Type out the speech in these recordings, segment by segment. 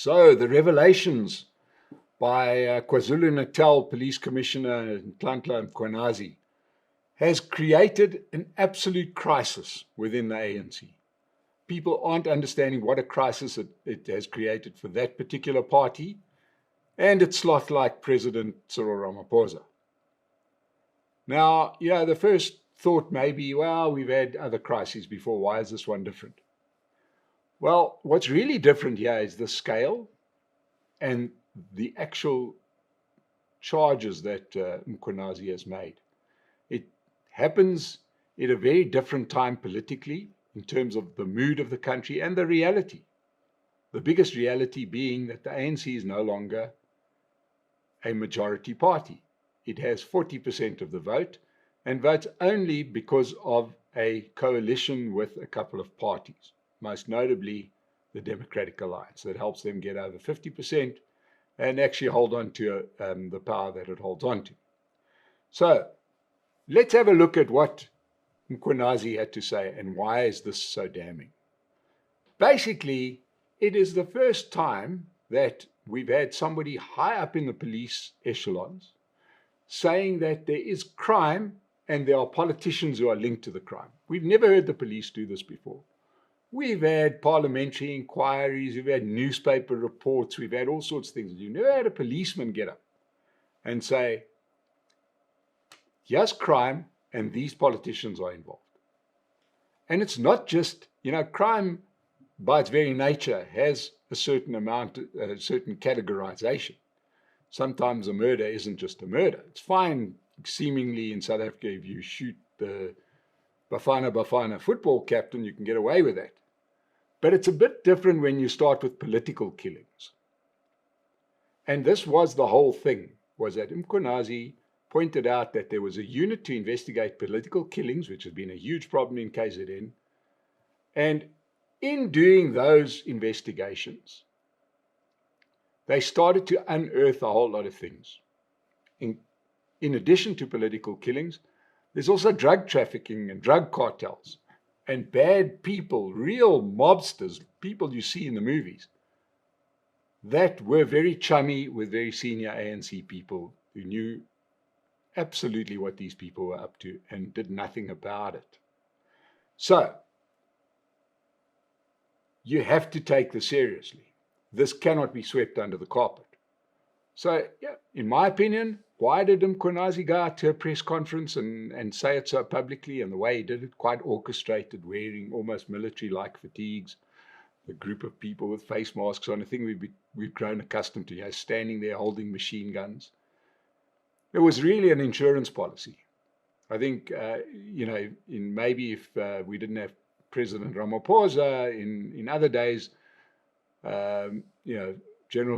So the revelations by KwaZulu-Natal Police Commissioner Nhlanhla Mkhwanazi has created an absolute crisis within the ANC. People aren't understanding what a crisis it has created for that particular party and its sloth-like President Cyril Ramaphosa. Now, the first thought may be, well, we've had other crises before. Why is this one different? Well, what's really different here is the scale and the actual charges that Mkhwanazi has made. It happens at a very different time politically in terms of the mood of the country and the reality. The biggest reality being that the ANC is no longer a majority party. It has 40% of the vote and votes only because of a coalition with a couple of parties, most notably the Democratic Alliance, that helps them get over 50% and actually hold on to the power that it holds on to. So let's have a look at what Mkhwanazi had to say and why is this so damning. Basically, it is the first time that we've had somebody high up in the police echelons saying that there is crime and there are politicians who are linked to the crime. We've never heard the police do this before. We've had parliamentary inquiries, we've had newspaper reports, we've had all sorts of things. You've never had a policeman get up and say, here's crime and these politicians are involved. And it's not just, crime by its very nature has a certain amount, a certain categorization. Sometimes a murder isn't just a murder. It's fine, seemingly in South Africa, if you shoot the Bafana football captain, you can get away with that. But it's a bit different when you start with political killings. And this was the whole thing, was that Mkhwanazi pointed out that there was a unit to investigate political killings, which has been a huge problem in KZN. And in doing those investigations, they started to unearth a whole lot of things. In addition to political killings, there's also drug trafficking and drug cartels and bad people, real mobsters, people you see in the movies, that were very chummy with very senior ANC people who knew absolutely what these people were up to and did nothing about it. So, you have to take this seriously. This cannot be swept under the carpet. So, in my opinion, why did Mkhwanazi go out to a press conference and say it so publicly? And the way he did it, quite orchestrated, wearing almost military-like fatigues, a group of people with face masks on, a thing we've grown accustomed to, standing there holding machine guns. It was really an insurance policy. I think, maybe if we didn't have President Ramaphosa in other days, General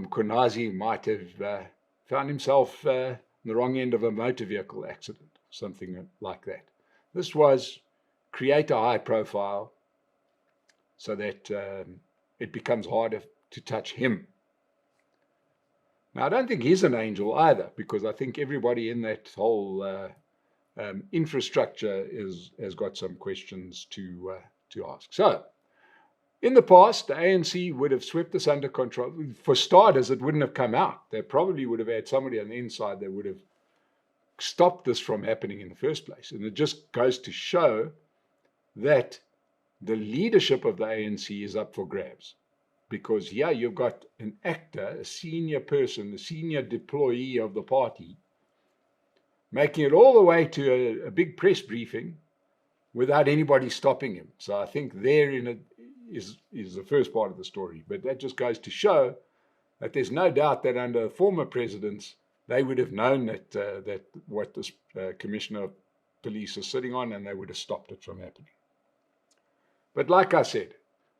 Mkhwanazi might have found himself on the wrong end of a motor vehicle accident, something like that. This was create a high profile so that it becomes harder to touch him. Now, I don't think he's an angel either, because I think everybody in that whole infrastructure has got some questions to ask. So, in the past, the ANC would have swept this under control. For starters, it wouldn't have come out. They probably would have had somebody on the inside that would have stopped this from happening in the first place. And it just goes to show that the leadership of the ANC is up for grabs. Because here you've got an actor, a senior person, a senior deployee of the party, making it all the way to a big press briefing without anybody stopping him. So I think therein is the first part of the story. But that just goes to show that there's no doubt that under former presidents, they would have known that what this commissioner of police is sitting on, and they would have stopped it from happening. But like I said,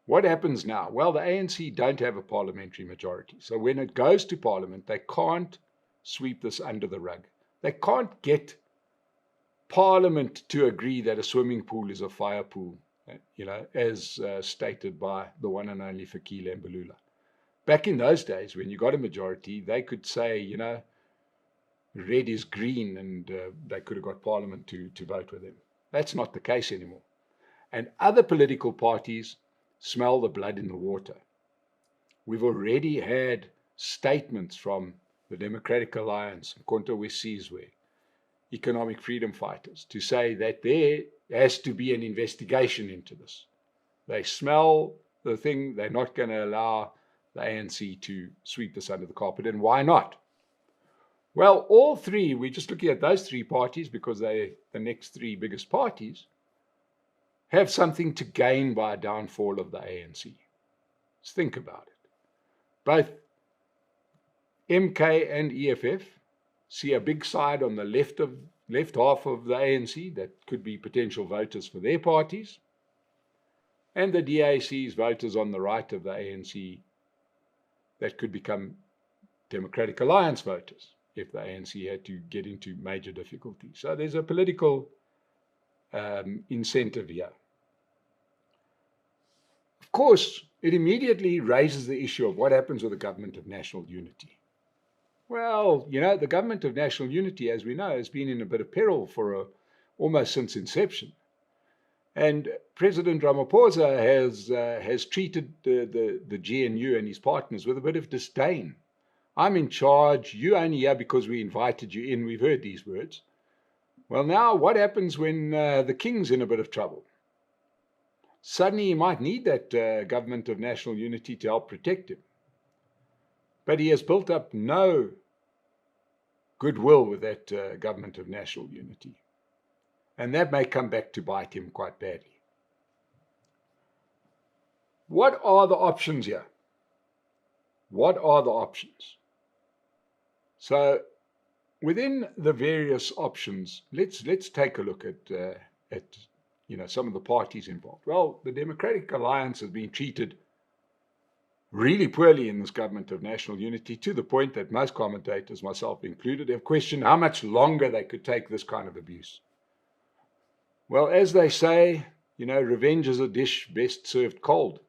what happens now? Well, the ANC don't have a parliamentary majority. So when it goes to parliament, they can't sweep this under the rug. They can't get parliament to agree that a swimming pool is a fire pool, as stated by the one and only Fikile Mbalula. Back in those days, when you got a majority, they could say, red is green, and they could have got parliament to vote with them. That's not the case anymore. And other political parties smell the blood in the water. We've already had statements from the Democratic Alliance, Konto Wesizwe, economic freedom fighters, to say that there has to be an investigation into this. They smell the thing. They're not going to allow the ANC to sweep this under the carpet. And why not? Well, all three, we're just looking at those three parties because they're the next three biggest parties, have something to gain by a downfall of the ANC. Let's think about it. Both MK and EFF see a big side on the left half of the ANC that could be potential voters for their parties, and the DA sees voters on the right of the ANC that could become Democratic Alliance voters if the ANC had to get into major difficulty. So there's a political incentive here. Of course, it immediately raises the issue of what happens with the government of national unity. Well, the government of national unity, as we know, has been in a bit of peril for almost since inception. And President Ramaphosa has treated the GNU and his partners with a bit of disdain. I'm in charge, you only here because we invited you in. We've heard these words. Well, now what happens when the king's in a bit of trouble? Suddenly he might need that government of national unity to help protect him. But he has built up no goodwill with that government of national unity. And that may come back to bite him quite badly. What are the options here? What are the options? So within the various options, let's take a look at some of the parties involved. Well, the Democratic Alliance has been treated really poorly in this government of national unity, to the point that most commentators, myself included, have questioned how much longer they could take this kind of abuse. Well, as they say, revenge is a dish best served cold.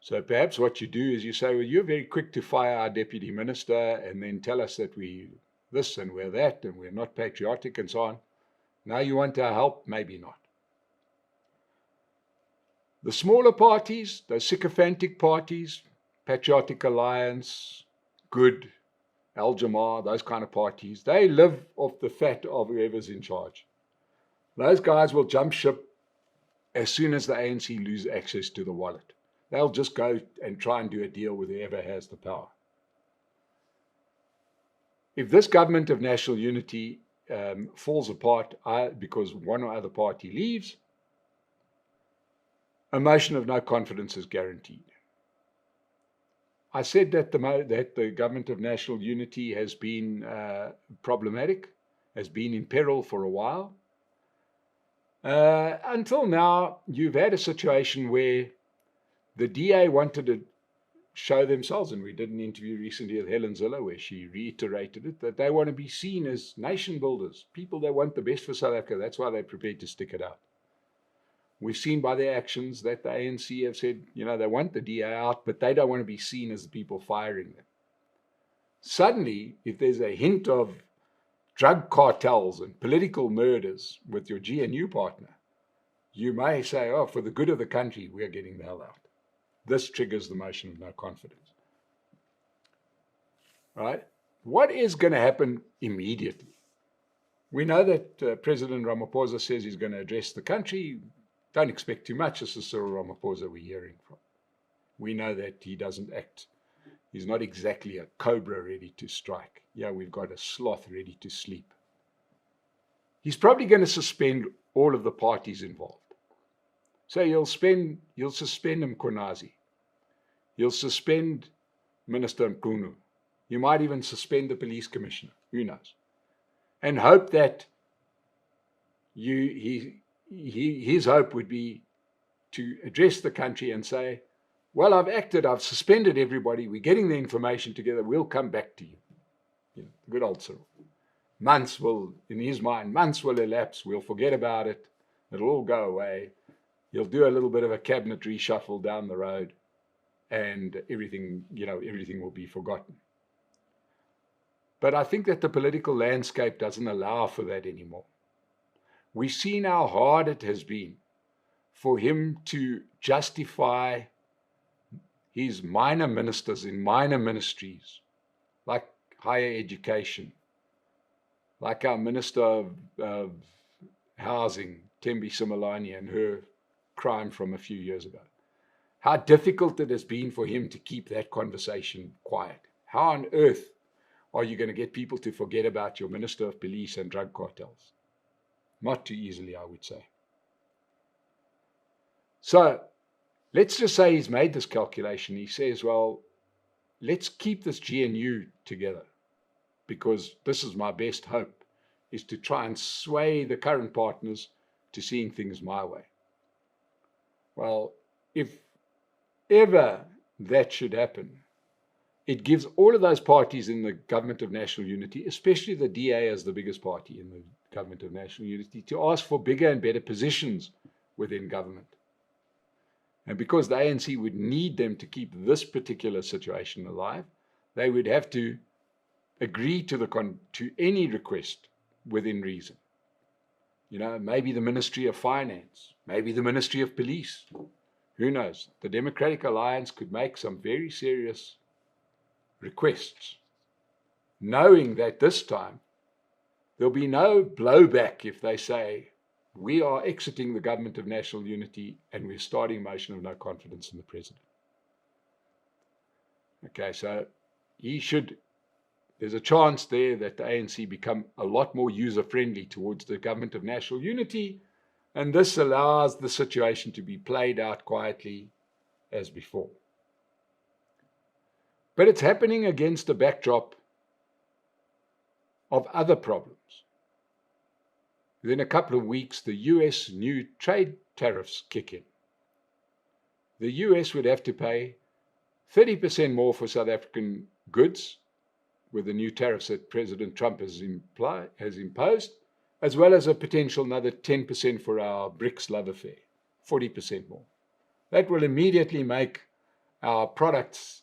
So perhaps what you do is you say, well, you're very quick to fire our deputy minister and then tell us that we this and we're that and we're not patriotic and so on. Now you want our help? Maybe not. The smaller parties, those sycophantic parties, Patriotic Alliance, Good, Al Jamar, those kind of parties, they live off the fat of whoever's in charge. Those guys will jump ship as soon as the ANC lose access to the wallet. They'll just go and try and do a deal with whoever has the power. If this government of national unity falls apart because one or other party leaves, a motion of no confidence is guaranteed. I said that the government of national unity has been problematic, has been in peril for a while. Until now, you've had a situation where the DA wanted to show themselves, and we did an interview recently with Helen Ziller where she reiterated it, that they want to be seen as nation builders, people that want the best for South Africa. That's why they're prepared to stick it out. We've seen by their actions that the ANC have said, they want the DA out, but they don't want to be seen as the people firing them. Suddenly, if there's a hint of drug cartels and political murders with your GNU partner, you may say, oh, for the good of the country, we're getting the hell out. This triggers the motion of no confidence. Right? What is going to happen immediately? We know that President Ramaphosa says he's going to address the country. Don't expect too much. This is Cyril Ramaphosa we're hearing from. We know that he doesn't act. He's not exactly a cobra ready to strike. Yeah, we've got a sloth ready to sleep. He's probably going to suspend all of the parties involved. So you'll suspend Mkonazi. You'll suspend Minister Mkunu. You might even suspend the police commissioner. Who knows? And hope that his hope would be to address the country and say, well, I've acted, I've suspended everybody, we're getting the information together, we'll come back to you. Good old Cyril. In his mind, months will elapse, we'll forget about it, it'll all go away. He'll do a little bit of a cabinet reshuffle down the road, and everything will be forgotten. But I think that the political landscape doesn't allow for that anymore. We've seen how hard it has been for him to justify his minor ministers in minor ministries, like higher education, like our Minister of Housing, Tembi Simelane, and her crime from a few years ago. How difficult it has been for him to keep that conversation quiet. How on earth are you going to get people to forget about your Minister of Police and drug cartels? Not too easily, I would say. So let's just say he's made this calculation. He says, well, let's keep this GNU together, because this is my best hope, is to try and sway the current partners to seeing things my way. Well, if ever that should happen, it gives all of those parties in the Government of National Unity, especially the DA as the biggest party in the Government of National Unity, to ask for bigger and better positions within government. And because the ANC would need them to keep this particular situation alive, they would have to agree to any request within reason. Maybe the Ministry of Finance, maybe the Ministry of Police. Who knows? The Democratic Alliance could make some very serious requests, knowing that this time there'll be no blowback if they say, we are exiting the Government of National Unity and we're starting a motion of no confidence in the President. Okay, so there's a chance there that the ANC become a lot more user-friendly towards the Government of National Unity, and this allows the situation to be played out quietly as before. But it's happening against a backdrop of other problems. Within a couple of weeks, the US new trade tariffs kick in. The US would have to pay 30% more for South African goods with the new tariffs that President Trump has imposed, as well as a potential another 10% for our BRICS love affair, 40% more. That will immediately make our products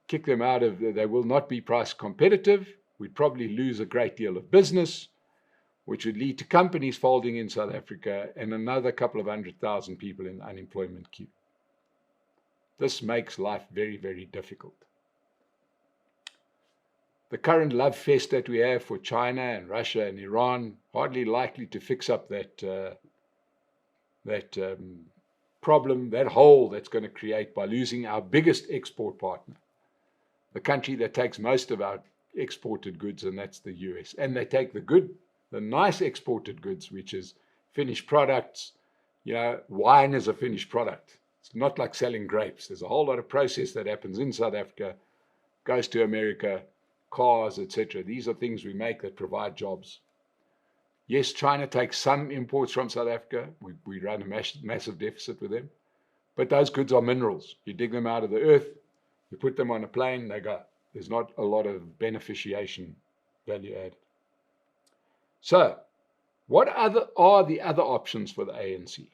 kick them out of, they will not be price competitive. We'd probably lose a great deal of business, which would lead to companies folding in South Africa and another couple of 100,000 people in the unemployment queue. This makes life very, very difficult. The current love fest that we have for China and Russia and Iran, hardly likely to fix up that problem, that hole that's going to create by losing our biggest export partner, the country that takes most of our exported goods, and that's the US. And they take the nice exported goods, which is finished products. Wine is a finished product. It's not like selling grapes. There's a whole lot of process that happens in South Africa, goes to America, cars, etc. These are things we make that provide jobs. Yes, China takes some imports from South Africa. We run a massive deficit with them. But those goods are minerals. You dig them out of the earth, you put them on a plane, they go. There's not a lot of beneficiation value added. So, what are the other options for the ANC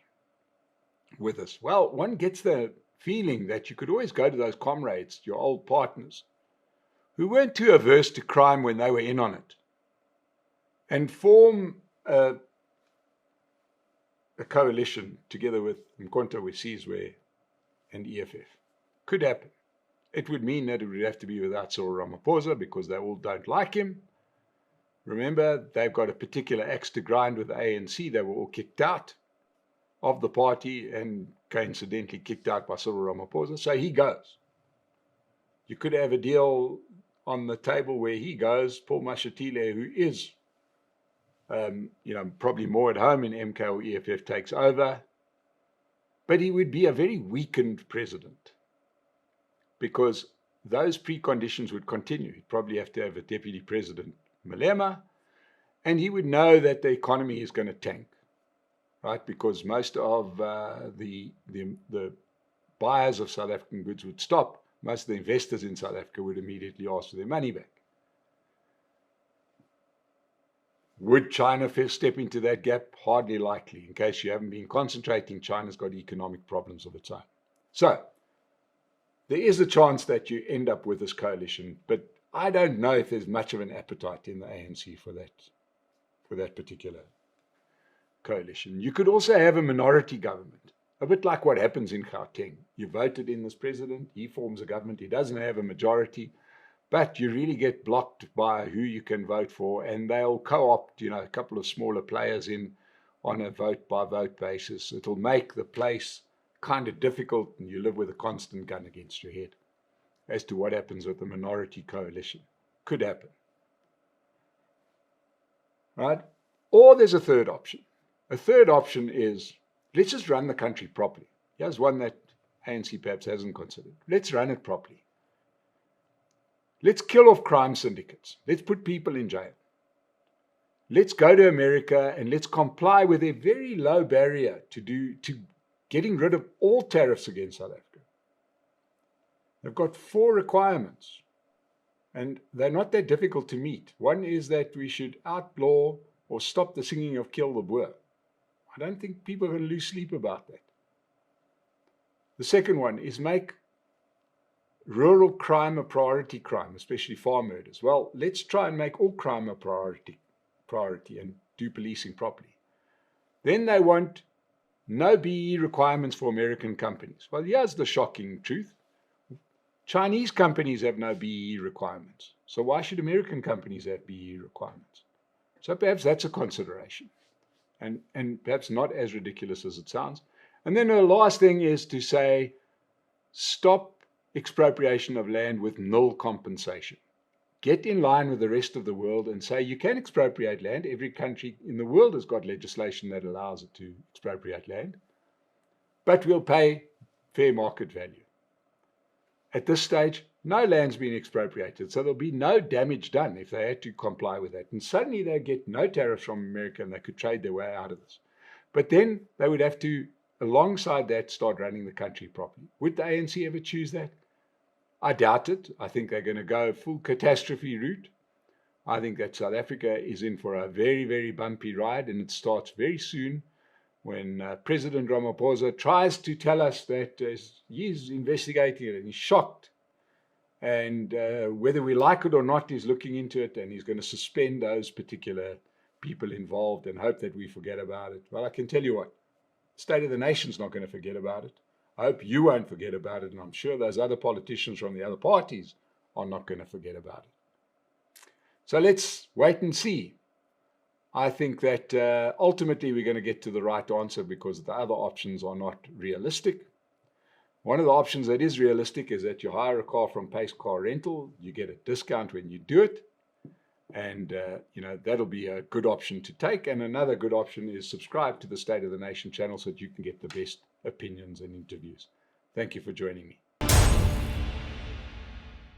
with this? Well, one gets the feeling that you could always go to those comrades, your old partners, who weren't too averse to crime when they were in on it, and form a coalition together with Mkonta Wesizwe and EFF. Could happen. It would mean that it would have to be without Cyril Ramaphosa because they all don't like him. Remember, they've got a particular axe to grind with the ANC. They were all kicked out of the party and coincidentally kicked out by Cyril Ramaphosa. So he goes. You could have a deal on the table where he goes, Paul Mashatile, who is probably more at home in MK or EFF, takes over. But he would be a very weakened president because those preconditions would continue. He'd probably have to have a deputy president, Malema, and he would know that the economy is going to tank, right? Because most of the buyers of South African goods would stop. Most of the investors in South Africa would immediately ask for their money back. Would China step into that gap? Hardly likely. In case you haven't been concentrating, China's got economic problems of its own. So, there is a chance that you end up with this coalition, but I don't know if there's much of an appetite in the ANC for that particular coalition. You could also have a minority government. A bit like what happens in Gauteng. You voted in this president, he forms a government, he doesn't have a majority, but you really get blocked by who you can vote for, and they'll co-opt, a couple of smaller players in on a vote-by-vote basis. It'll make the place kind of difficult, and you live with a constant gun against your head as to what happens with the minority coalition. Could happen. Right? Or there's a third option. A third option is, let's just run the country properly. Here's one that ANC perhaps hasn't considered. Let's run it properly. Let's kill off crime syndicates. Let's put people in jail. Let's go to America and let's comply with a very low barrier to getting rid of all tariffs against South Africa. They've got 4 requirements, and they're not that difficult to meet. One is that we should outlaw or stop the singing of Kill the Boer. I don't think people are going to lose sleep about that. The second one is make rural crime a priority crime, especially farm murders. Well, let's try and make all crime a priority and do policing properly. Then they want no BEE requirements for American companies. Well, here's the shocking truth. Chinese companies have no BEE requirements. So why should American companies have BEE requirements? So perhaps that's a consideration, and perhaps not as ridiculous as it sounds. And then the last thing is to say, stop expropriation of land with nil compensation. Get in line with the rest of the world and say you can expropriate land. Every country in the world has got legislation that allows it to expropriate land, but we'll pay fair market value. At this stage, no land's been expropriated, so there'll be no damage done if they had to comply with that. And suddenly they get no tariffs from America and they could trade their way out of this. But then they would have to, alongside that, start running the country properly. Would the ANC ever choose that? I doubt it. I think they're going to go full catastrophe route. I think that South Africa is in for a very, very bumpy ride, and it starts very soon when President Ramaphosa tries to tell us that he's investigating it and he's shocked. And whether we like it or not, he's looking into it, and he's going to suspend those particular people involved and hope that we forget about it. Well, I can tell you what, the State of the Nation's not going to forget about it. I hope you won't forget about it, and I'm sure those other politicians from the other parties are not going to forget about it. So let's wait and see. I think that ultimately we're going to get to the right answer because the other options are not realistic. One of the options that is realistic is that you hire a car from Pace Car Rental, you get a discount when you do it, and that'll be a good option to take. And another good option is subscribe to the State of the Nation channel so that you can get the best opinions and interviews. Thank you for joining me.